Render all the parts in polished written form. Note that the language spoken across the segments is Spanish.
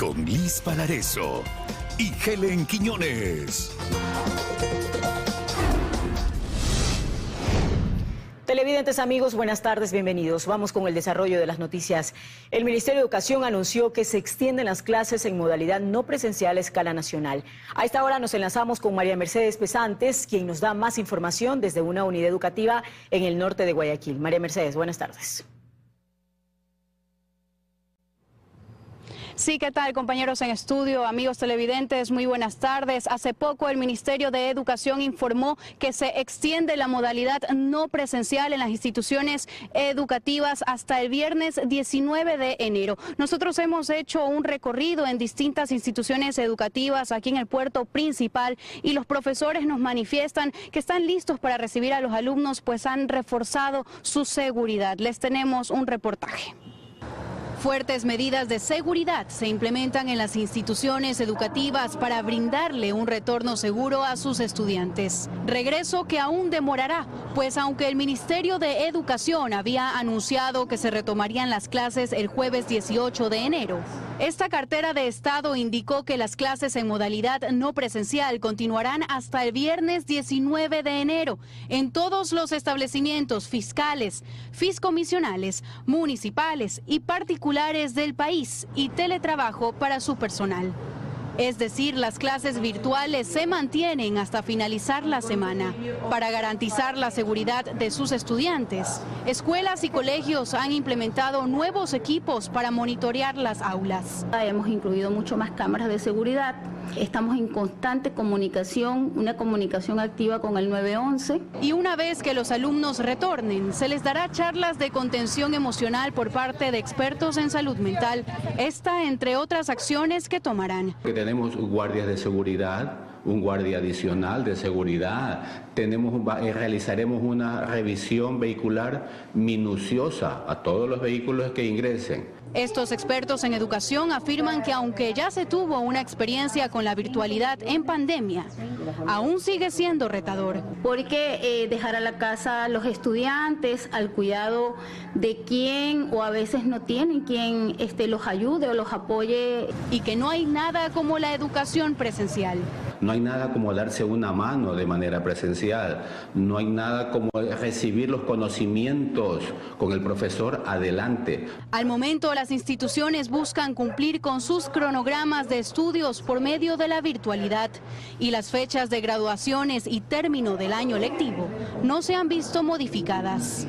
con Liz Palareso y Helen Quiñones. Televidentes amigos, buenas tardes, bienvenidos. Vamos con el desarrollo de las noticias. El Ministerio de Educación anunció que se extienden las clases en modalidad no presencial a escala nacional. A esta hora nos enlazamos con María Mercedes Pesantes, quien nos da más información desde una unidad educativa en el norte de Guayaquil. María Mercedes, buenas tardes. Sí, ¿qué tal, compañeros en estudio, amigos televidentes? Muy buenas tardes. Hace poco el Ministerio de Educación informó que se extiende la modalidad no presencial en las instituciones educativas hasta el viernes 19 de enero. Nosotros hemos hecho un recorrido en distintas instituciones educativas aquí en el puerto principal y los profesores nos manifiestan que están listos para recibir a los alumnos, pues han reforzado su seguridad. Les tenemos un reportaje. Fuertes medidas de seguridad se implementan en las instituciones educativas para brindarle un retorno seguro a sus estudiantes. Regreso que aún demorará, pues aunque el Ministerio de Educación había anunciado que se retomarían las clases el jueves 18 de enero, esta cartera de Estado indicó que las clases en modalidad no presencial continuarán hasta el viernes 19 de enero en todos los establecimientos fiscales, fiscomisionales, municipales y particulares del país y teletrabajo para su personal. Es decir, las clases virtuales se mantienen hasta finalizar la semana. Para garantizar la seguridad de sus estudiantes, escuelas y colegios han implementado nuevos equipos para monitorear las aulas. Hemos incluido mucho más cámaras de seguridad. Estamos en constante comunicación, una comunicación activa con el 911. Y una vez que los alumnos retornen, se les dará charlas de contención emocional por parte de expertos en salud mental. Esta, entre otras acciones que tomarán. Tenemos guardias de seguridad, un guardia adicional de seguridad. Realizaremos una revisión vehicular minuciosa a todos los vehículos que ingresen. Estos expertos en educación afirman que aunque ya se tuvo una experiencia con la virtualidad en pandemia, aún sigue siendo retador. Porque dejar a la casa a los estudiantes al cuidado de quien o a veces no tienen quien los ayude o los apoye. Y que no hay nada como la educación presencial. No hay nada como darse una mano de manera presencial, no hay nada como recibir los conocimientos con el profesor adelante. Al momento, las instituciones buscan cumplir con sus cronogramas de estudios por medio de la virtualidad y las fechas de graduaciones y término del año lectivo no se han visto modificadas.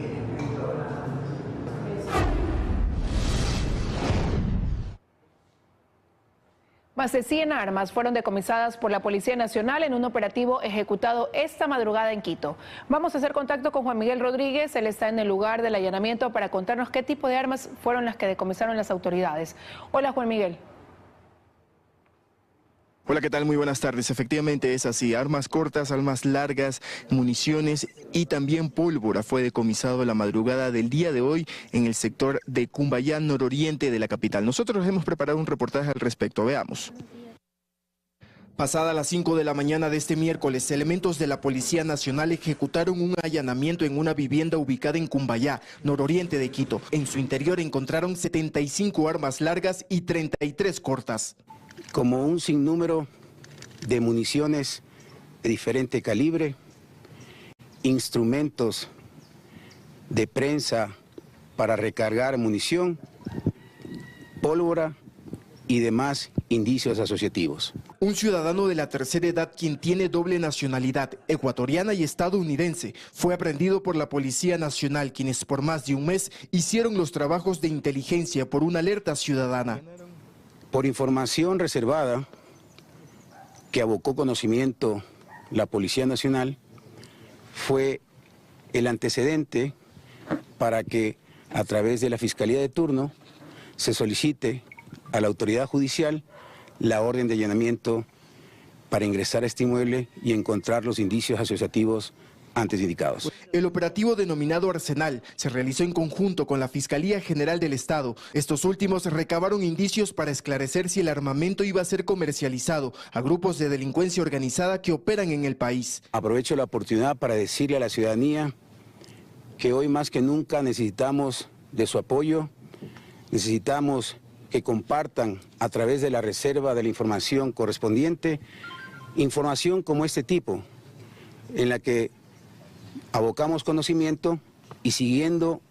Más de 100 armas fueron decomisadas por la Policía Nacional en un operativo ejecutado esta madrugada en Quito. Vamos a hacer contacto con Juan Miguel Rodríguez, él está en el lugar del allanamiento para contarnos qué tipo de armas fueron las que decomisaron las autoridades. Hola, Juan Miguel. Hola, ¿qué tal? Muy buenas tardes. Efectivamente es así. Armas cortas, armas largas, municiones y también pólvora fue decomisado la madrugada del día de hoy en el sector de Cumbayá, nororiente de la capital. Nosotros hemos preparado un reportaje al respecto. Veamos. Pasada las 5 de la mañana de este miércoles, elementos de la Policía Nacional ejecutaron un allanamiento en una vivienda ubicada en Cumbayá, nororiente de Quito. En su interior encontraron 75 armas largas y 33 cortas. Como un sinnúmero de municiones de diferente calibre, instrumentos de prensa para recargar munición, pólvora y demás indicios asociativos. Un ciudadano de la tercera edad quien tiene doble nacionalidad, ecuatoriana y estadounidense, fue aprehendido por la Policía Nacional, quienes por más de un mes hicieron los trabajos de inteligencia por una alerta ciudadana. Por información reservada que abocó conocimiento la Policía Nacional, fue el antecedente para que a través de la Fiscalía de turno se solicite a la autoridad judicial la orden de allanamiento para ingresar a este inmueble y encontrar los indicios asociativos antes indicados. El operativo denominado Arsenal se realizó en conjunto con la Fiscalía General del Estado. Estos últimos recabaron indicios para esclarecer si el armamento iba a ser comercializado a grupos de delincuencia organizada que operan en el país. Aprovecho la oportunidad para decirle a la ciudadanía que hoy más que nunca necesitamos de su apoyo, necesitamos que compartan a través de la reserva de la información correspondiente, información como este tipo, en la que abocamos conocimiento y siguiendo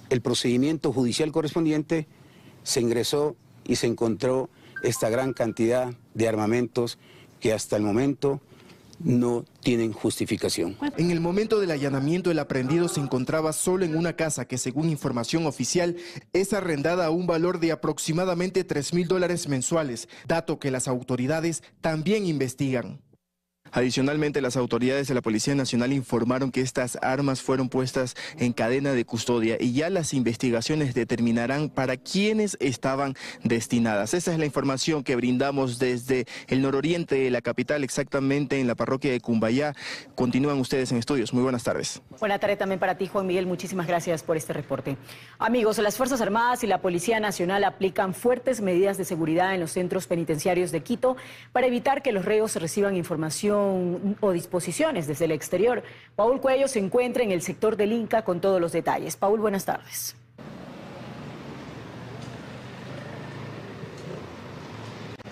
el procedimiento judicial correspondiente, se ingresó y se encontró esta gran cantidad de armamentos que hasta el momento no tienen justificación. En el momento del allanamiento, el aprehendido se encontraba solo en una casa que, según información oficial, es arrendada a un valor de aproximadamente $3.000 mensuales, dato que las autoridades también investigan. Adicionalmente, las autoridades de la Policía Nacional informaron que estas armas fueron puestas en cadena de custodia y ya las investigaciones determinarán para quiénes estaban destinadas. Esa es la información que brindamos desde el nororiente de la capital, exactamente en la parroquia de Cumbayá. Continúan ustedes en estudios. Muy buenas tardes. Buena tarde también para ti, Juan Miguel. Muchísimas gracias por este reporte. Amigos, las Fuerzas Armadas y la Policía Nacional aplican fuertes medidas de seguridad en los centros penitenciarios de Quito para evitar que los reos reciban información o disposiciones desde el exterior. Paul Cuello se encuentra en el sector del Inca con todos los detalles. Paul, buenas tardes.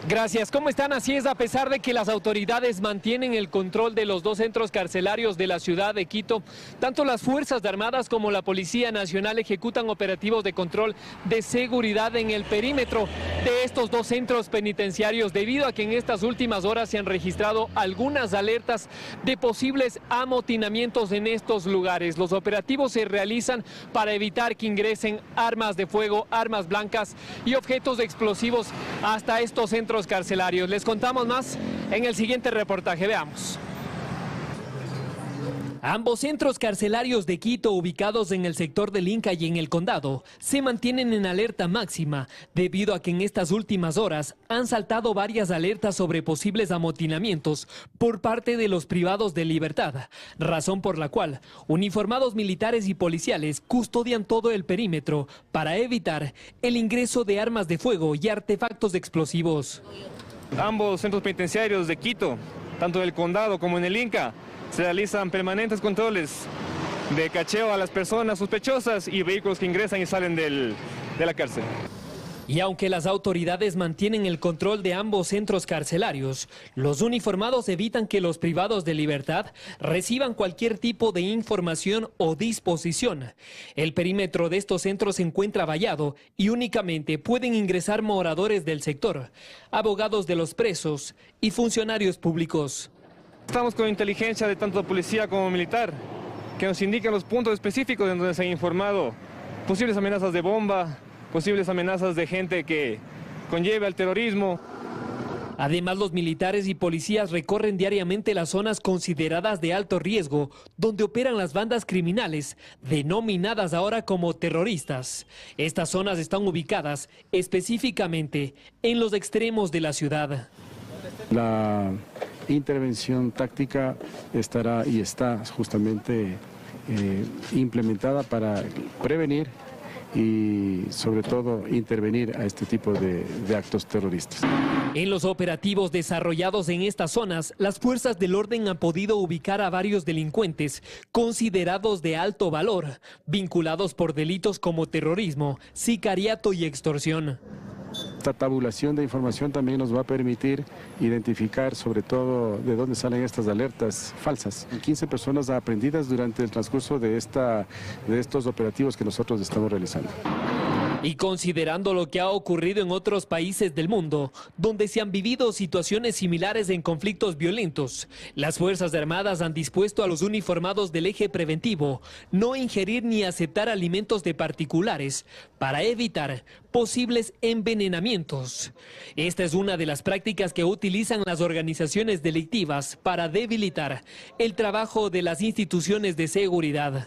Gracias. ¿Cómo están? Así es, a pesar de que las autoridades mantienen el control de los dos centros carcelarios de la ciudad de Quito, tanto las Fuerzas Armadas como la Policía Nacional ejecutan operativos de control de seguridad en el perímetro de estos dos centros penitenciarios, debido a que en estas últimas horas se han registrado algunas alertas de posibles amotinamientos en estos lugares. Los operativos se realizan para evitar que ingresen armas de fuego, armas blancas y objetos explosivos hasta estos centros carcelarios. Les contamos más en el siguiente reportaje. Veamos. Ambos centros carcelarios de Quito, ubicados en el sector del Inca y en el condado, se mantienen en alerta máxima debido a que en estas últimas horas han saltado varias alertas sobre posibles amotinamientos por parte de los privados de libertad, razón por la cual uniformados militares y policiales custodian todo el perímetro para evitar el ingreso de armas de fuego y artefactos explosivos. Ambos centros penitenciarios de Quito, tanto en el condado como en el Inca, se realizan permanentes controles de cacheo a las personas sospechosas y vehículos que ingresan y salen de la cárcel. Y aunque las autoridades mantienen el control de ambos centros carcelarios, los uniformados evitan que los privados de libertad reciban cualquier tipo de información o disposición. El perímetro de estos centros se encuentra vallado y únicamente pueden ingresar moradores del sector, abogados de los presos y funcionarios públicos. Estamos con inteligencia de tanto policía como militar, que nos indican los puntos específicos en donde se han informado posibles amenazas de bomba, posibles amenazas de gente que conlleve al terrorismo. Además, los militares y policías recorren diariamente las zonas consideradas de alto riesgo, donde operan las bandas criminales, denominadas ahora como terroristas. Estas zonas están ubicadas específicamente en los extremos de la ciudad. La intervención táctica estará y está justamente implementada para prevenir y sobre todo intervenir a este tipo de actos terroristas. En los operativos desarrollados en estas zonas, las fuerzas del orden han podido ubicar a varios delincuentes considerados de alto valor, vinculados por delitos como terrorismo, sicariato y extorsión. Esta tabulación de información también nos va a permitir identificar sobre todo de dónde salen estas alertas falsas. 15 personas aprehendidas durante el transcurso de estos operativos que nosotros estamos realizando. Y considerando lo que ha ocurrido en otros países del mundo, donde se han vivido situaciones similares en conflictos violentos, las Fuerzas Armadas han dispuesto a los uniformados del eje preventivo no ingerir ni aceptar alimentos de particulares para evitar posibles envenenamientos. Esta es una de las prácticas que utilizan las organizaciones delictivas para debilitar el trabajo de las instituciones de seguridad.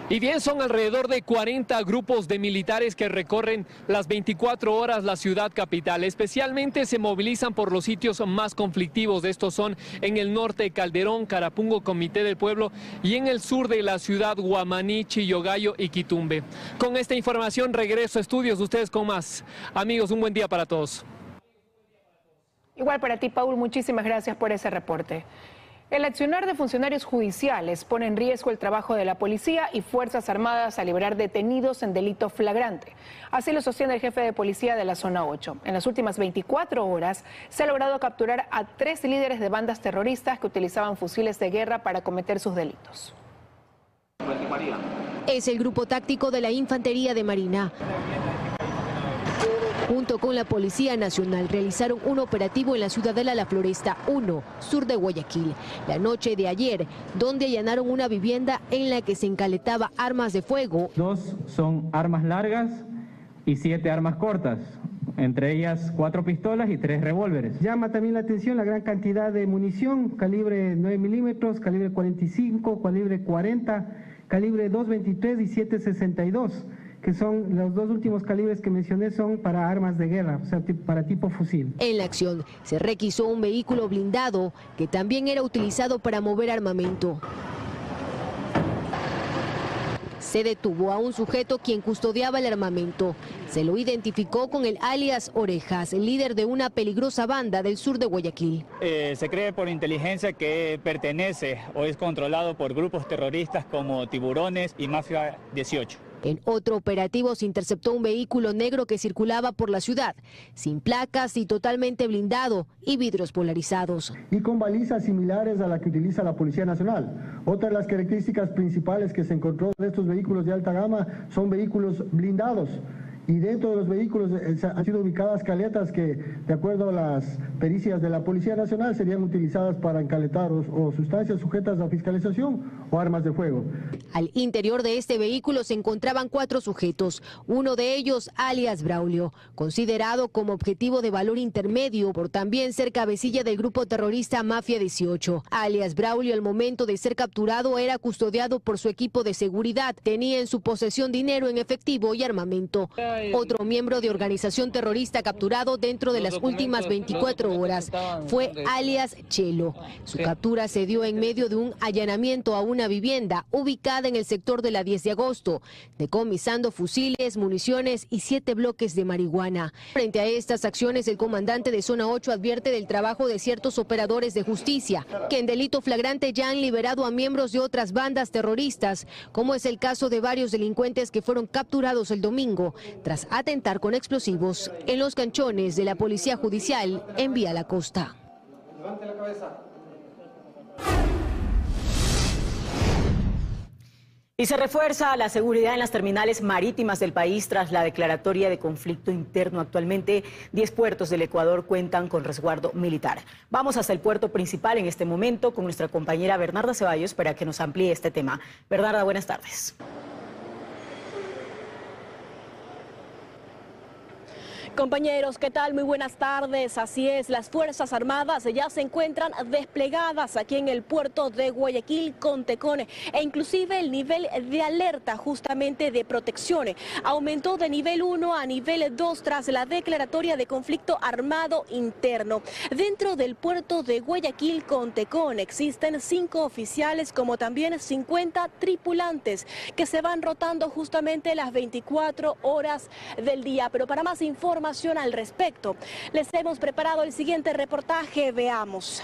Y bien, son alrededor de 40 grupos de militares que recorren las 24 horas la ciudad capital. Especialmente se movilizan por los sitios más conflictivos. Estos son en el norte Calderón, Carapungo, Comité del Pueblo, y en el sur de la ciudad Guamaní, Chillogallo y Quitumbe. Con esta información regreso a estudios, ustedes con más. Amigos, un buen día para todos. Igual para ti, Paul, muchísimas gracias por ese reporte. El accionar de funcionarios judiciales pone en riesgo el trabajo de la policía y Fuerzas Armadas a liberar detenidos en delito flagrante. Así lo sostiene el jefe de policía de la Zona 8. En las últimas 24 horas se ha logrado capturar a 3 líderes de bandas terroristas que utilizaban fusiles de guerra para cometer sus delitos. Es el grupo táctico de la Infantería de Marina. Junto con la Policía Nacional realizaron un operativo en la ciudadela La Floresta 1, sur de Guayaquil, la noche de ayer, donde allanaron una vivienda en la que se encaletaba armas de fuego. 2 son armas largas y 7 armas cortas, entre ellas 4 pistolas y 3 revólveres. Llama también la atención la gran cantidad de munición, calibre 9 milímetros, calibre 45, calibre 40, calibre 223 y 7.62. Que son los 2 últimos calibres que mencioné, son para armas de guerra, o sea, para tipo fusil. En la acción se requisó un vehículo blindado que también era utilizado para mover armamento. Se detuvo a un sujeto quien custodiaba el armamento. Se lo identificó con el alias Orejas, el líder de una peligrosa banda del sur de Guayaquil. Se cree por inteligencia que pertenece o es controlado por grupos terroristas como Tiburones y Mafia 18. En otro operativo se interceptó un vehículo negro que circulaba por la ciudad, sin placas y totalmente blindado y vidrios polarizados. Y con balizas similares a la que utiliza la Policía Nacional. Otra de las características principales que se encontró de estos vehículos de alta gama son vehículos blindados. Y dentro de los vehículos han sido ubicadas caletas que, de acuerdo a las pericias de la Policía Nacional, serían utilizadas para encaletar o sustancias sujetas a fiscalización o armas de fuego. Al interior de este vehículo se encontraban 4 sujetos, uno de ellos alias Braulio, considerado como objetivo de valor intermedio por también ser cabecilla del grupo terrorista Mafia 18. Alias Braulio, al momento de ser capturado, era custodiado por su equipo de seguridad, tenía en su posesión dinero en efectivo y armamento. Otro miembro de organización terrorista capturado dentro de las últimas 24 horas fue alias Chelo. Su captura se dio en medio de un allanamiento a una vivienda ubicada en el sector de la 10 de agosto, decomisando fusiles, municiones y 7 bloques de marihuana. Frente a estas acciones, el comandante de Zona 8 advierte del trabajo de ciertos operadores de justicia, que en delito flagrante ya han liberado a miembros de otras bandas terroristas, como es el caso de varios delincuentes que fueron capturados el domingo, tras atentar con explosivos en los canchones de la Policía Judicial en Vía La Costa. Levante la cabeza. Y se refuerza la seguridad en las terminales marítimas del país tras la declaratoria de conflicto interno. Actualmente, 10 puertos del Ecuador cuentan con resguardo militar. Vamos hasta el puerto principal en este momento con nuestra compañera Bernarda Ceballos para que nos amplíe este tema. Bernarda, buenas tardes. Compañeros, ¿qué tal? Muy buenas tardes. Así es, las Fuerzas Armadas ya se encuentran desplegadas aquí en el puerto de Guayaquil con Tecone e inclusive el nivel de alerta justamente de protección aumentó de nivel 1 a nivel 2 tras la declaratoria de conflicto armado interno. Dentro del puerto de Guayaquil con Tecone existen 5 oficiales como también 50 tripulantes que se van rotando justamente las 24 horas del día. Pero para más información al respecto, les hemos preparado el siguiente reportaje, veamos.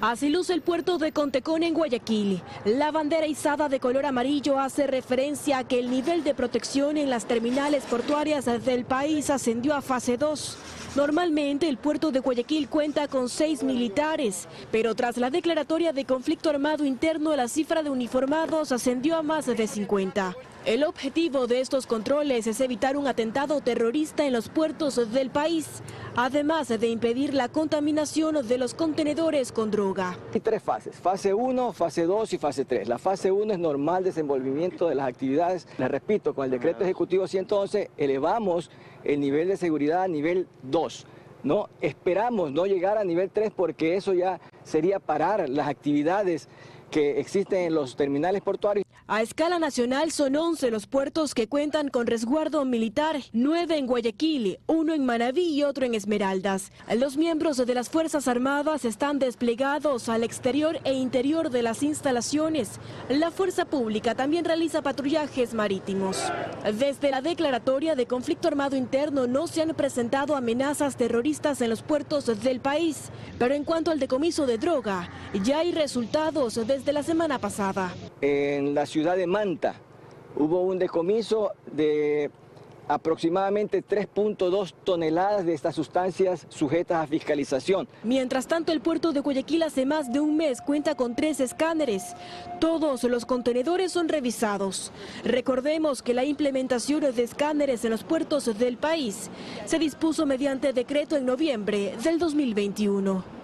Así luce el puerto de Contecón en Guayaquil. La bandera izada de color amarillo hace referencia a que el nivel de protección en las terminales portuarias del país ascendió a fase 2. Normalmente el puerto de Guayaquil cuenta con 6 militares, pero tras la declaratoria de conflicto armado interno la cifra de uniformados ascendió a más de 50. El objetivo de estos controles es evitar un atentado terrorista en los puertos del país, además de impedir la contaminación de los contenedores con droga. Hay 3 fases, fase 1, fase 2 y fase 3. La fase 1 es normal desenvolvimiento de las actividades. Les repito, con el decreto ejecutivo 111 elevamos el nivel de seguridad a nivel 2. ¿No? Esperamos no llegar a nivel 3 porque eso ya sería parar las actividades que existen en los terminales portuarios. A escala nacional son 11 los puertos que cuentan con resguardo militar, 9 en Guayaquil, 1 en Manabí y otro en Esmeraldas. Los miembros de las Fuerzas Armadas están desplegados al exterior e interior de las instalaciones. La Fuerza Pública también realiza patrullajes marítimos. Desde la declaratoria de conflicto armado interno no se han presentado amenazas terroristas en los puertos del país, pero en cuanto al decomiso de droga, ya hay resultados desde la semana pasada. En la ciudad de Manta hubo un decomiso de aproximadamente 3.2 toneladas de estas sustancias sujetas a fiscalización. Mientras tanto, el puerto de Guayaquil hace más de un mes cuenta con 3 escáneres. Todos los contenedores son revisados. Recordemos que la implementación de escáneres en los puertos del país se dispuso mediante decreto en noviembre del 2021.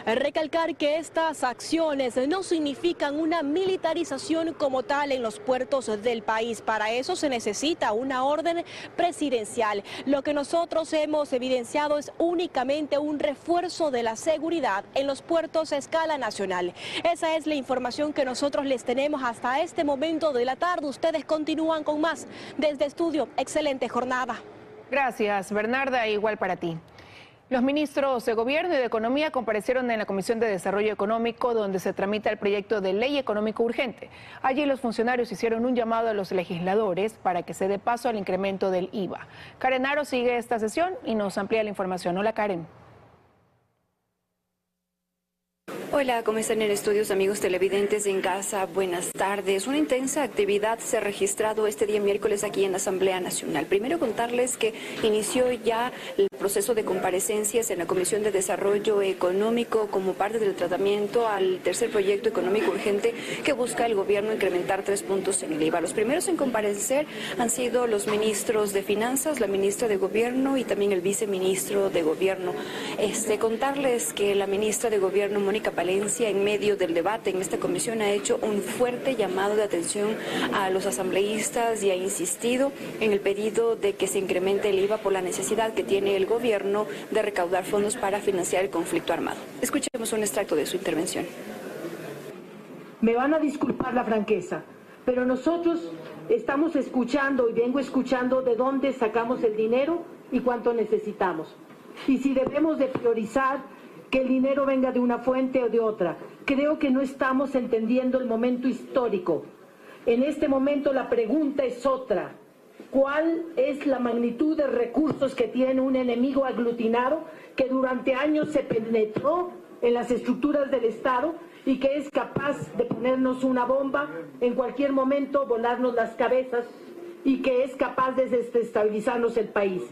Recalcar que estas acciones no significan una militarización como tal en los puertos del país. Para eso se necesita una orden presidencial. Lo que nosotros hemos evidenciado es únicamente un refuerzo de la seguridad en los puertos a escala nacional. Esa es la información que nosotros les tenemos hasta este momento de la tarde. Ustedes continúan con más desde estudio. Excelente jornada. Gracias, Bernarda, igual para ti. Los ministros de Gobierno y de Economía comparecieron en la Comisión de Desarrollo Económico, donde se tramita el proyecto de ley económico urgente. Allí los funcionarios hicieron un llamado a los legisladores para que se dé paso al incremento del IVA. Karen Aro sigue esta sesión y nos amplía la información. Hola, Karen. Hola, ¿cómo están en estudios, amigos televidentes en casa? Buenas tardes. Una intensa actividad se ha registrado este día miércoles aquí en la Asamblea Nacional. Primero contarles que inició ya el proceso de comparecencias en la Comisión de Desarrollo Económico como parte del tratamiento al tercer proyecto económico urgente que busca el gobierno incrementar 3 puntos en el IVA. Los primeros en comparecer han sido los ministros de Finanzas, la ministra de Gobierno y también el viceministro de Gobierno. Contarles que la ministra de Gobierno, Mónica Palencia, en medio del debate en esta comisión ha hecho un fuerte llamado de atención a los asambleístas y ha insistido en el pedido de que se incremente el IVA por la necesidad que tiene el gobierno de recaudar fondos para financiar el conflicto armado. Escuchemos un extracto de su intervención. Me van a disculpar la franqueza, pero nosotros estamos escuchando y vengo escuchando de dónde sacamos el dinero y cuánto necesitamos. Y si debemos de priorizar que el dinero venga de una fuente o de otra. Creo que no estamos entendiendo el momento histórico. En este momento la pregunta es otra. ¿Cuál es la magnitud de recursos que tiene un enemigo aglutinado que durante años se penetró en las estructuras del Estado y que es capaz de ponernos una bomba en cualquier momento, volarnos las cabezas y que es capaz de desestabilizarnos el país?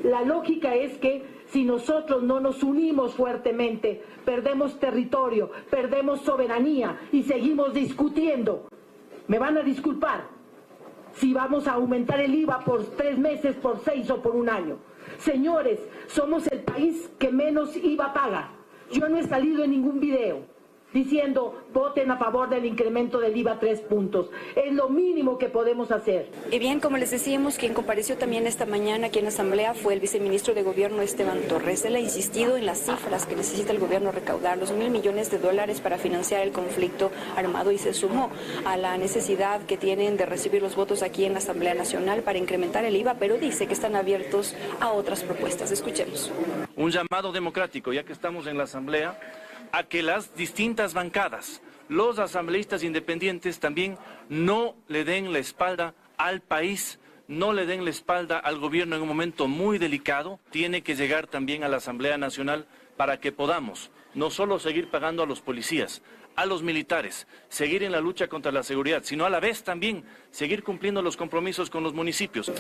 La lógica es que si nosotros no nos unimos fuertemente, perdemos territorio, perdemos soberanía y seguimos discutiendo. Me van a disculpar si vamos a aumentar el IVA por 3 meses, por 6 o por 1 año. Señores, somos el país que menos IVA paga. Yo no he salido en ningún video diciendo voten a favor del incremento del IVA 3 puntos. Es lo mínimo que podemos hacer. Y bien, como les decíamos, quien compareció también esta mañana aquí en la Asamblea fue el viceministro de Gobierno, Esteban Torres. Él ha insistido en las cifras que necesita el gobierno recaudar, los $1.000 millones para financiar el conflicto armado, y se sumó a la necesidad que tienen de recibir los votos aquí en la Asamblea Nacional para incrementar el IVA, pero dice que están abiertos a otras propuestas. Escuchemos. Un llamado democrático, ya que estamos en la Asamblea, a que las distintas bancadas, los asambleístas independientes también no le den la espalda al país, no le den la espalda al gobierno en un momento muy delicado. Tiene que llegar también a la Asamblea Nacional para que podamos no solo seguir pagando a los policías, a los militares, seguir en la lucha contra la seguridad, sino a la vez también seguir cumpliendo los compromisos con los municipios.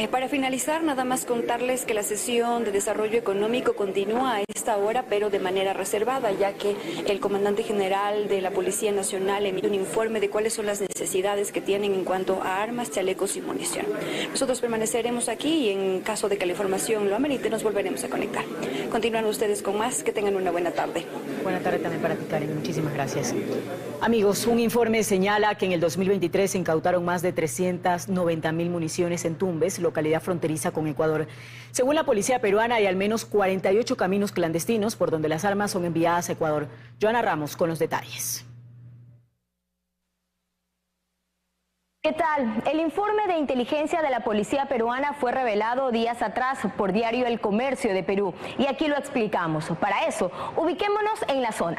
Para finalizar, nada más contarles que la sesión de desarrollo económico continúa a esta hora, pero de manera reservada, ya que el comandante general de la Policía Nacional emite un informe de cuáles son las necesidades que tienen en cuanto a armas, chalecos y munición. Nosotros permaneceremos aquí y en caso de que la información lo amerite, nos volveremos a conectar. Continúan ustedes con más, que tengan una buena tarde. Buena tarde también para ti, Karen. Muchísimas gracias. Amigos, un informe señala que en el 2023 se incautaron más de 390.000 municiones en Tumbes, localidad fronteriza con Ecuador. Según la policía peruana, hay al menos 48 caminos clandestinos por donde las armas son enviadas a Ecuador. Joana Ramos con los detalles. ¿Qué tal? El informe de inteligencia de la policía peruana fue revelado días atrás por diario El Comercio de Perú y aquí lo explicamos. Para eso, ubiquémonos en la zona.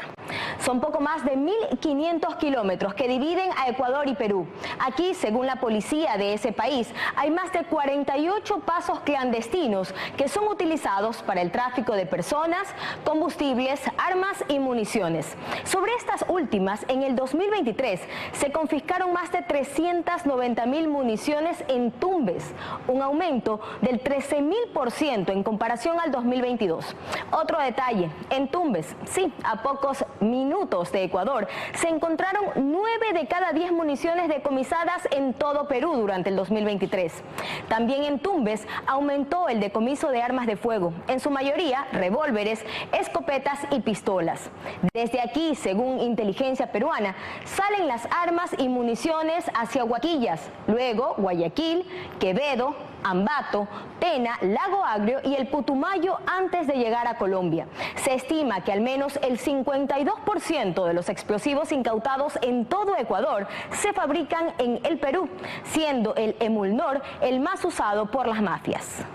Son poco más de 1.500 kilómetros que dividen a Ecuador y Perú. Aquí, según la policía de ese país, hay más de 48 pasos clandestinos que son utilizados para el tráfico de personas, combustibles, armas y municiones. Sobre estas últimas, en el 2023 se confiscaron más de 390.000 municiones en Tumbes, un aumento del 13.000% en comparación al 2022. Otro detalle, en Tumbes, sí, a pocos minutos de Ecuador, se encontraron 9 de cada 10 municiones decomisadas en todo Perú durante el 2023. También en Tumbes aumentó el decomiso de armas de fuego, en su mayoría revólveres, escopetas y pistolas. Desde aquí, según inteligencia peruana, salen las armas y municiones hacia Huaquillas, luego Guayaquil, Quevedo, Ambato, Tena, Lago Agrio y el Putumayo antes de llegar a Colombia. Se estima que al menos el 52% de los explosivos incautados en todo Ecuador se fabrican en el Perú, siendo el Emulnor el más usado por las mafias.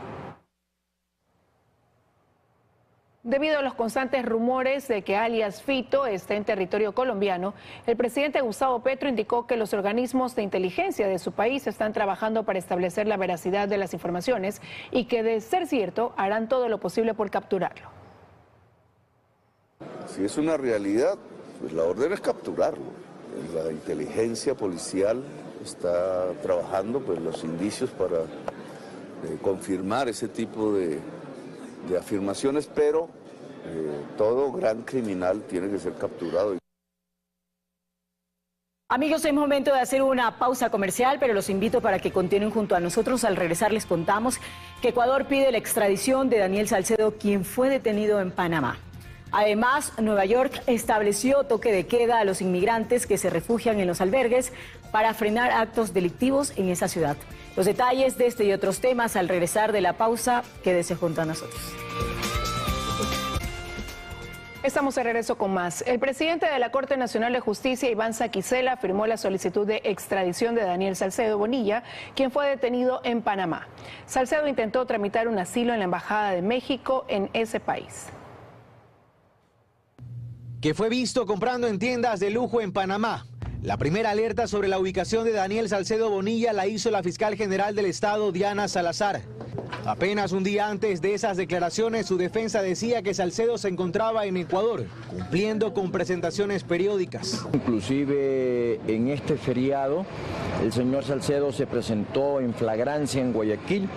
Debido a los constantes rumores de que alias Fito está en territorio colombiano, el presidente Gustavo Petro indicó que los organismos de inteligencia de su país están trabajando para establecer la veracidad de las informaciones y que, de ser cierto, harán todo lo posible por capturarlo. Si es una realidad, pues la orden es capturarlo. La inteligencia policial está trabajando pues los indicios para confirmar ese tipo de afirmaciones, pero todo gran criminal tiene que ser capturado. Amigos, es momento de hacer una pausa comercial, pero los invito para que continúen junto a nosotros. Al regresar les contamos que Ecuador pide la extradición de Daniel Salcedo, quien fue detenido en Panamá. Además, Nueva York estableció toque de queda a los inmigrantes que se refugian en los albergues para frenar actos delictivos en esa ciudad. Los detalles de este y otros temas al regresar de la pausa, quédese junto a nosotros. Estamos de regreso con más. El presidente de la Corte Nacional de Justicia, Iván Saquicela, firmó la solicitud de extradición de Daniel Salcedo Bonilla, quien fue detenido en Panamá. Salcedo intentó tramitar un asilo en la Embajada de México en ese país. Que fue visto comprando en tiendas de lujo en Panamá. La primera alerta sobre la ubicación de Daniel Salcedo Bonilla la hizo la fiscal general del estado, Diana Salazar. Apenas un día antes de esas declaraciones, su defensa decía que Salcedo se encontraba en Ecuador, cumpliendo con presentaciones periódicas. Inclusive en este feriado, el señor Salcedo se presentó en flagrancia en Guayaquil.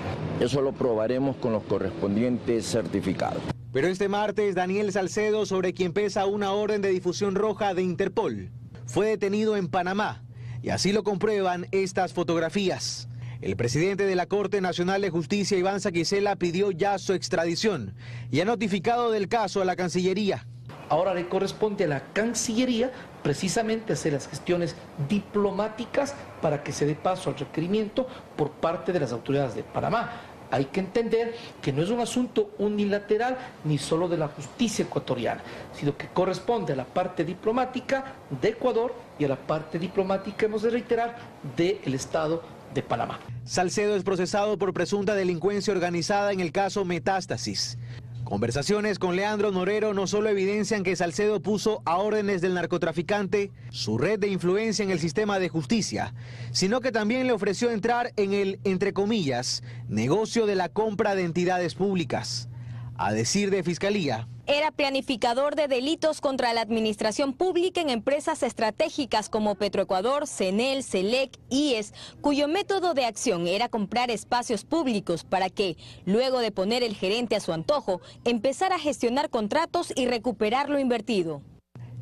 Eso lo probaremos con los correspondientes certificados. Pero este martes, Daniel Salcedo, sobre quien pesa una orden de difusión roja de Interpol, fue detenido en Panamá, y así lo comprueban estas fotografías. El presidente de la Corte Nacional de Justicia, Iván Saquicela, pidió ya su extradición y ha notificado del caso a la Cancillería. Ahora le corresponde a la Cancillería precisamente hacer las gestiones diplomáticas para que se dé paso al requerimiento por parte de las autoridades de Panamá. Hay que entender que no es un asunto unilateral ni solo de la justicia ecuatoriana, sino que corresponde a la parte diplomática de Ecuador y a la parte diplomática, hemos de reiterar, del Estado de Panamá. Salcedo es procesado por presunta delincuencia organizada en el caso Metástasis. Conversaciones con Leandro Norero no solo evidencian que Salcedo puso a órdenes del narcotraficante su red de influencia en el sistema de justicia, sino que también le ofreció entrar en el, entre comillas, negocio de la compra de entidades públicas. A decir de Fiscalía, era planificador de delitos contra la administración pública en empresas estratégicas como Petroecuador, CENEL, CELEC, IES, cuyo método de acción era comprar espacios públicos para que, luego de poner el gerente a su antojo, empezara a gestionar contratos y recuperar lo invertido.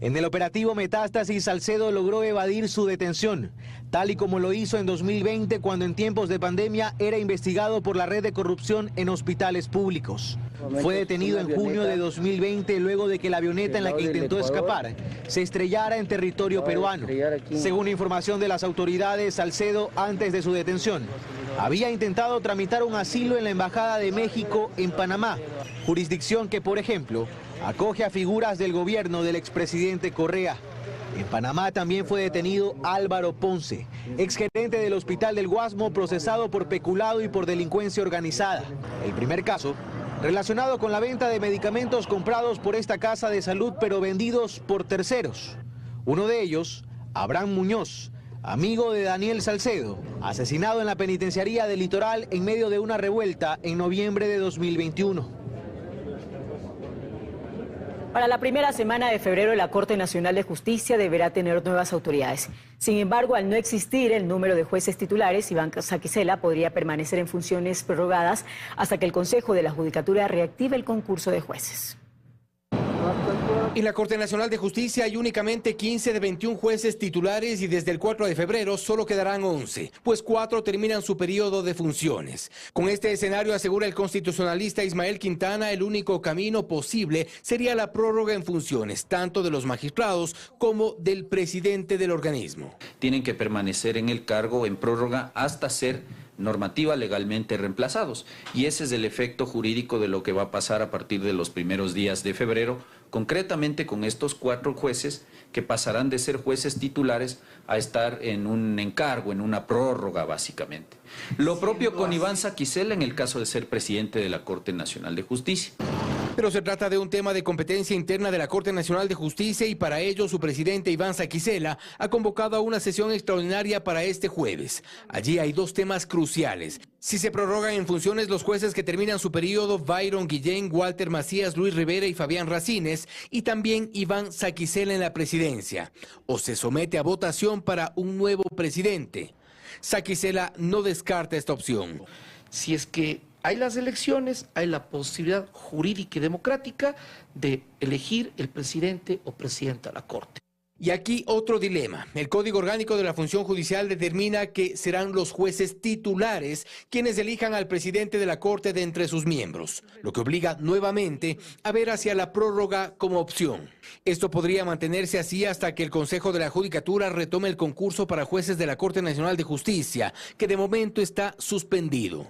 En el operativo Metástasis, Salcedo logró evadir su detención, tal y como lo hizo en 2020 cuando en tiempos de pandemia era investigado por la red de corrupción en hospitales públicos. Fue detenido en junio de 2020 luego de que la avioneta en la que intentó escapar se estrellara en territorio peruano. Según información de las autoridades, Salcedo, antes de su detención, había intentado tramitar un asilo en la Embajada de México en Panamá, jurisdicción que, por ejemplo, acoge a figuras del gobierno del expresidente Correa. En Panamá también fue detenido Álvaro Ponce, exgerente del Hospital del Guasmo, procesado por peculado y por delincuencia organizada. El primer caso, relacionado con la venta de medicamentos comprados por esta casa de salud pero vendidos por terceros. Uno de ellos, Abraham Muñoz, amigo de Daniel Salcedo, asesinado en la penitenciaría del Litoral en medio de una revuelta en noviembre de 2021. Para la primera semana de febrero, la Corte Nacional de Justicia deberá tener nuevas autoridades. Sin embargo, al no existir el número de jueces titulares, Iván Saquicela podría permanecer en funciones prorrogadas hasta que el Consejo de la Judicatura reactive el concurso de jueces. En la Corte Nacional de Justicia hay únicamente 15 de 21 jueces titulares y desde el 4 de febrero solo quedarán 11, pues 4 terminan su periodo de funciones. Con este escenario, asegura el constitucionalista Ismael Quintana, el único camino posible sería la prórroga en funciones, tanto de los magistrados como del presidente del organismo. Tienen que permanecer en el cargo en prórroga hasta ser normativa legalmente reemplazados. Y ese es el efecto jurídico de lo que va a pasar a partir de los primeros días de febrero, concretamente con estos 4 jueces que pasarán de ser jueces titulares a estar en un encargo, en una prórroga básicamente. Lo propio con Iván Saquicela en el caso de ser presidente de la Corte Nacional de Justicia. Pero se trata de un tema de competencia interna de la Corte Nacional de Justicia y para ello su presidente Iván Saquicela ha convocado a una sesión extraordinaria para este jueves. Allí hay 2 temas cruciales. Si se prorrogan en funciones los jueces que terminan su periodo, Byron Guillén, Walter Macías, Luis Rivera y Fabián Racines, y también Iván Saquicela en la presidencia. O se somete a votación para un nuevo presidente. Saquicela no descarta esta opción. Si es que hay las elecciones, hay la posibilidad jurídica y democrática de elegir el presidente o presidenta de la Corte. Y aquí otro dilema. El Código Orgánico de la Función Judicial determina que serán los jueces titulares quienes elijan al presidente de la Corte de entre sus miembros, lo que obliga nuevamente a ver hacia la prórroga como opción. Esto podría mantenerse así hasta que el Consejo de la Judicatura retome el concurso para jueces de la Corte Nacional de Justicia, que de momento está suspendido.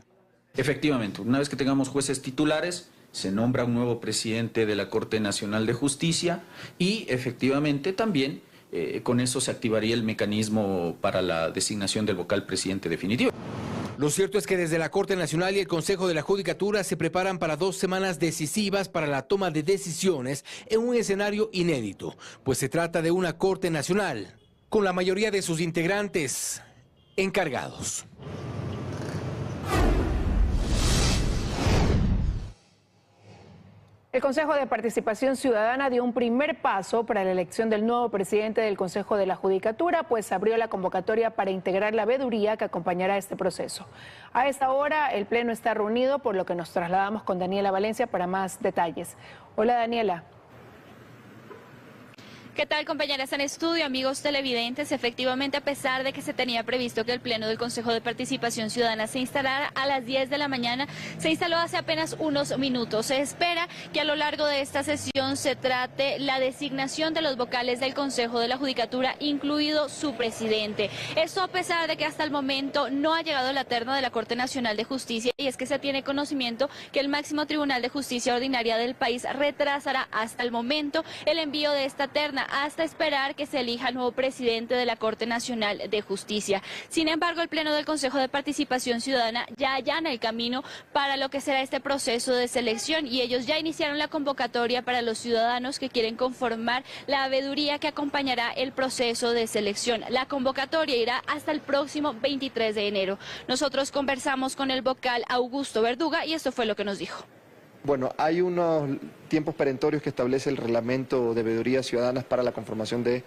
Efectivamente, una vez que tengamos jueces titulares, se nombra un nuevo presidente de la Corte Nacional de Justicia y efectivamente también con eso se activaría el mecanismo para la designación del vocal presidente definitivo. Lo cierto es que desde la Corte Nacional y el Consejo de la Judicatura se preparan para 2 semanas decisivas para la toma de decisiones en un escenario inédito, pues se trata de una Corte Nacional con la mayoría de sus integrantes encargados. El Consejo de Participación Ciudadana dio un primer paso para la elección del nuevo presidente del Consejo de la Judicatura, pues abrió la convocatoria para integrar la veeduría que acompañará este proceso. A esta hora el Pleno está reunido, por lo que nos trasladamos con Daniela Valencia para más detalles. Hola, Daniela. ¿Qué tal, compañeras en estudio, amigos televidentes? Efectivamente, a pesar de que se tenía previsto que el Pleno del Consejo de Participación Ciudadana se instalara a las 10 de la mañana, se instaló hace apenas unos minutos. Se espera que a lo largo de esta sesión se trate la designación de los vocales del Consejo de la Judicatura, incluido su presidente. Esto a pesar de que hasta el momento no ha llegado la terna de la Corte Nacional de Justicia, y es que se tiene conocimiento que el máximo Tribunal de Justicia Ordinaria del país retrasará hasta el momento el envío de esta terna, hasta esperar que se elija el nuevo presidente de la Corte Nacional de Justicia. Sin embargo, el Pleno del Consejo de Participación Ciudadana ya allana el camino para lo que será este proceso de selección, y ellos ya iniciaron la convocatoria para los ciudadanos que quieren conformar la veeduría que acompañará el proceso de selección. La convocatoria irá hasta el próximo 23 de enero. Nosotros conversamos con el vocal Augusto Verduga y esto fue lo que nos dijo. Bueno, hay unos tiempos perentorios que establece el reglamento de veedurías ciudadanas para la conformación de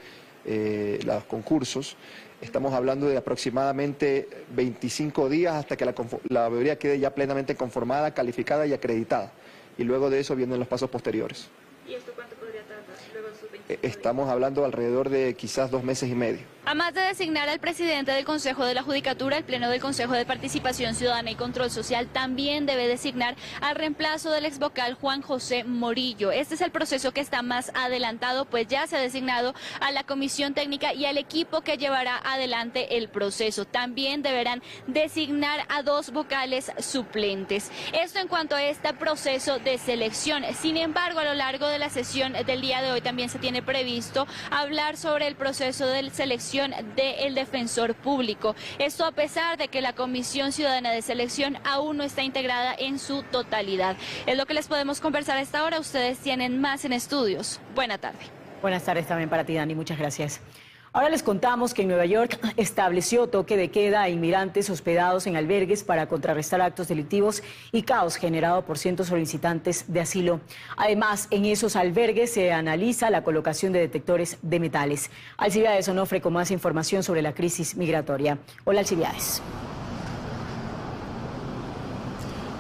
los concursos. Estamos hablando de aproximadamente 25 días hasta que la veeduría quede ya plenamente conformada, calificada y acreditada. Y luego de eso vienen los pasos posteriores. ¿Y esto cuánto podría tardar luego de sus 25 días? Estamos hablando alrededor de quizás 2 meses y medio. Además de designar al presidente del Consejo de la Judicatura, el Pleno del Consejo de Participación Ciudadana y Control Social también debe designar al reemplazo del exvocal Juan José Morillo. Este es el proceso que está más adelantado, pues ya se ha designado a la comisión técnica y al equipo que llevará adelante el proceso. También deberán designar a 2 vocales suplentes. Esto en cuanto a este proceso de selección. Sin embargo, a lo largo de la sesión del día de hoy también se tiene previsto hablar sobre el proceso de selección del defensor público. Esto a pesar de que la Comisión Ciudadana de Selección aún no está integrada en su totalidad. Es lo que les podemos conversar a esta hora. Ustedes tienen más en estudios. Buena tarde. Buenas tardes también para ti, Dani. Muchas gracias. Ahora les contamos que en Nueva York estableció toque de queda a inmigrantes hospedados en albergues para contrarrestar actos delictivos y caos generado por cientos solicitantes de asilo. Además, en esos albergues se analiza la colocación de detectores de metales. Alcibiades Onofre con más información sobre la crisis migratoria. Hola, Alcibiades.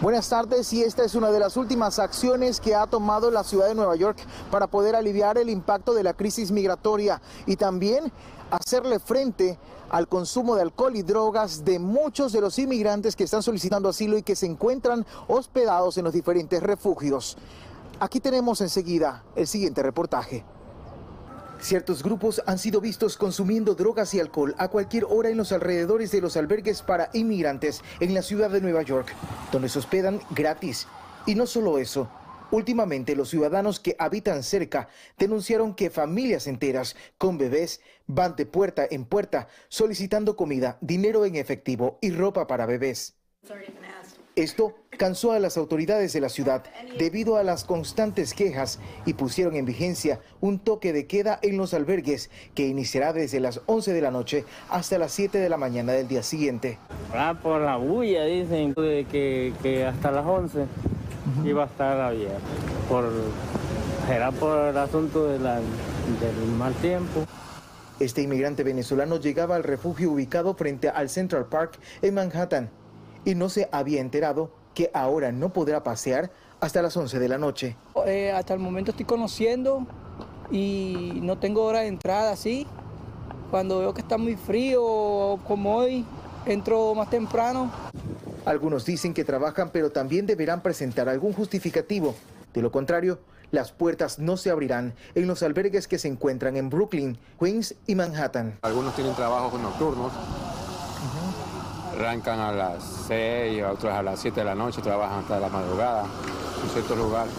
Buenas tardes, y esta es una de las últimas acciones que ha tomado la ciudad de Nueva York para poder aliviar el impacto de la crisis migratoria y también hacerle frente al consumo de alcohol y drogas de muchos de los inmigrantes que están solicitando asilo y que se encuentran hospedados en los diferentes refugios. Aquí tenemos enseguida el siguiente reportaje. Ciertos grupos han sido vistos consumiendo drogas y alcohol a cualquier hora en los alrededores de los albergues para inmigrantes en la ciudad de Nueva York, donde se hospedan gratis. Y no solo eso, últimamente los ciudadanos que habitan cerca denunciaron que familias enteras con bebés van de puerta en puerta solicitando comida, dinero en efectivo y ropa para bebés. Esto cansó a las autoridades de la ciudad debido a las constantes quejas y pusieron en vigencia un toque de queda en los albergues que iniciará desde las 11 de la noche hasta las 7 de la mañana del día siguiente. Por la bulla dicen de que hasta las 11 iba a estar abierto. Será por el asunto del mal tiempo. Este inmigrante venezolano llegaba al refugio ubicado frente al Central Park en Manhattan y no se había enterado que ahora no podrá pasear hasta las 11 de la noche. Hasta el momento estoy conociendo y no tengo hora de entrada así. Cuando veo que está muy frío, como hoy, entro más temprano. Algunos dicen que trabajan, pero también deberán presentar algún justificativo. De lo contrario, las puertas no se abrirán en los albergues que se encuentran en Brooklyn, Queens y Manhattan. Algunos tienen trabajos nocturnos. Arrancan a las 6, otros a las 7 de la noche, trabajan hasta la madrugada en ciertos lugares.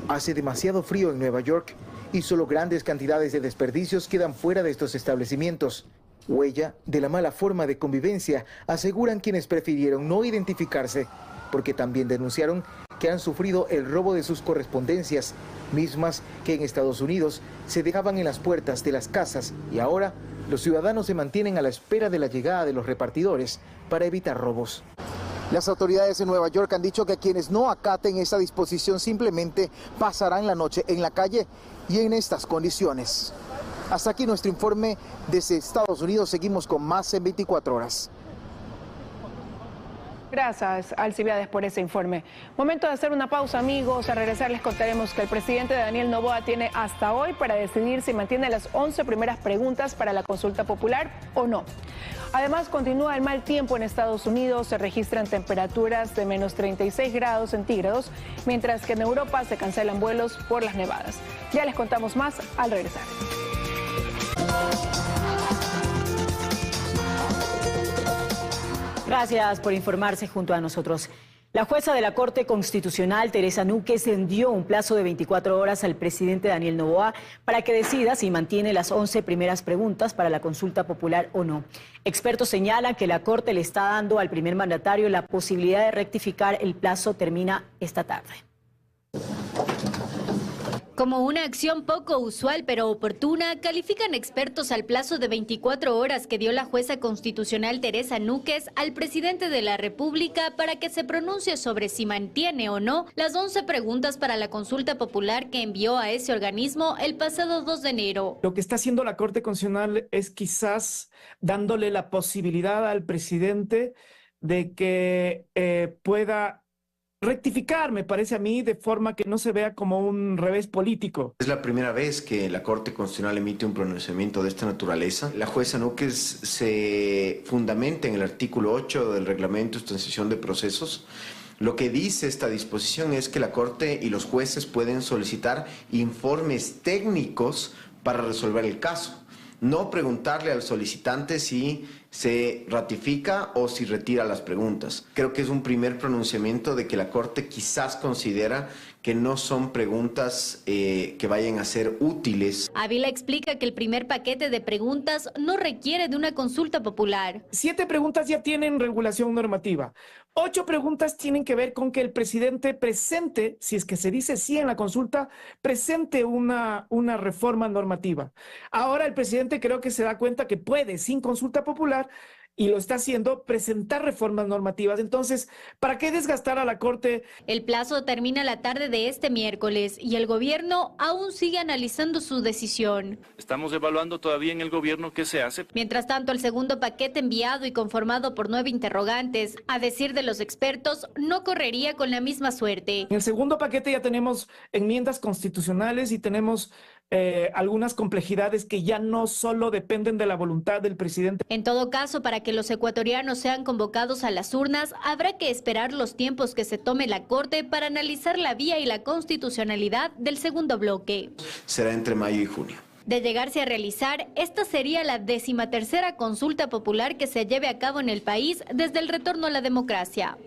Hace demasiado frío en Nueva York y solo grandes cantidades de desperdicios quedan fuera de estos establecimientos. Huella de la mala forma de convivencia, aseguran quienes prefirieron no identificarse, porque también denunciaron que han sufrido el robo de sus correspondencias, mismas que en Estados Unidos se dejaban en las puertas de las casas y ahora los ciudadanos se mantienen a la espera de la llegada de los repartidores para evitar robos. Las autoridades en Nueva York han dicho que quienes no acaten esa disposición simplemente pasarán la noche en la calle y en estas condiciones. Hasta aquí nuestro informe desde Estados Unidos. Seguimos con más en 24 horas. Gracias, Alcibiades, por ese informe. Momento de hacer una pausa, amigos. A regresar les contaremos que el presidente Daniel Noboa tiene hasta hoy para decidir si mantiene las 11 primeras preguntas para la consulta popular o no. Además, continúa el mal tiempo en Estados Unidos. Se registran temperaturas de menos 36 grados centígrados, mientras que en Europa se cancelan vuelos por las nevadas. Ya les contamos más al regresar. Gracias por informarse junto a nosotros. La jueza de la Corte Constitucional, Teresa Núquez, dio un plazo de 24 horas al presidente Daniel Noboa para que decida si mantiene las 11 primeras preguntas para la consulta popular o no. Expertos señalan que la Corte le está dando al primer mandatario la posibilidad de rectificar. El plazo termina esta tarde. Como una acción poco usual pero oportuna, califican expertos al plazo de 24 horas que dio la jueza constitucional Teresa Núquez al presidente de la República para que se pronuncie sobre si mantiene o no las 11 preguntas para la consulta popular que envió a ese organismo el pasado 2 de enero. Lo que está haciendo la Corte Constitucional es quizás dándole la posibilidad al presidente de que pueda rectificar, me parece a mí, de forma que no se vea como un revés político. Es la primera vez que la Corte Constitucional emite un pronunciamiento de esta naturaleza. La jueza Núquez se fundamenta en el artículo 8 del Reglamento de Transición de Procesos. Lo que dice esta disposición es que la Corte y los jueces pueden solicitar informes técnicos para resolver el caso. No preguntarle al solicitante si se ratifica o si retira las preguntas. Creo que es un primer pronunciamiento de que la Corte quizás considera que no son preguntas que vayan a ser útiles. Ávila explica que el primer paquete de preguntas no requiere de una consulta popular. 7 preguntas ya tienen regulación normativa. 8 preguntas tienen que ver con que el presidente presente, si es que se dice sí en la consulta, presente una reforma normativa. Ahora el presidente creo que se da cuenta que puede, sin consulta popular, y lo está haciendo, presentar reformas normativas. Entonces, ¿para qué desgastar a la Corte? El plazo termina la tarde de este miércoles y el gobierno aún sigue analizando su decisión. Estamos evaluando todavía en el gobierno qué se hace. Mientras tanto, el segundo paquete enviado y conformado por 9 interrogantes, a decir de los expertos, no correría con la misma suerte. En el segundo paquete ya tenemos enmiendas constitucionales y tenemos algunas complejidades que ya no solo dependen de la voluntad del presidente. En todo caso, para que los ecuatorianos sean convocados a las urnas, habrá que esperar los tiempos que se tome la Corte para analizar la vía y la constitucionalidad del segundo bloque. Será entre mayo y junio. De llegarse a realizar, esta sería la 13ª consulta popular que se lleve a cabo en el país desde el retorno a la democracia.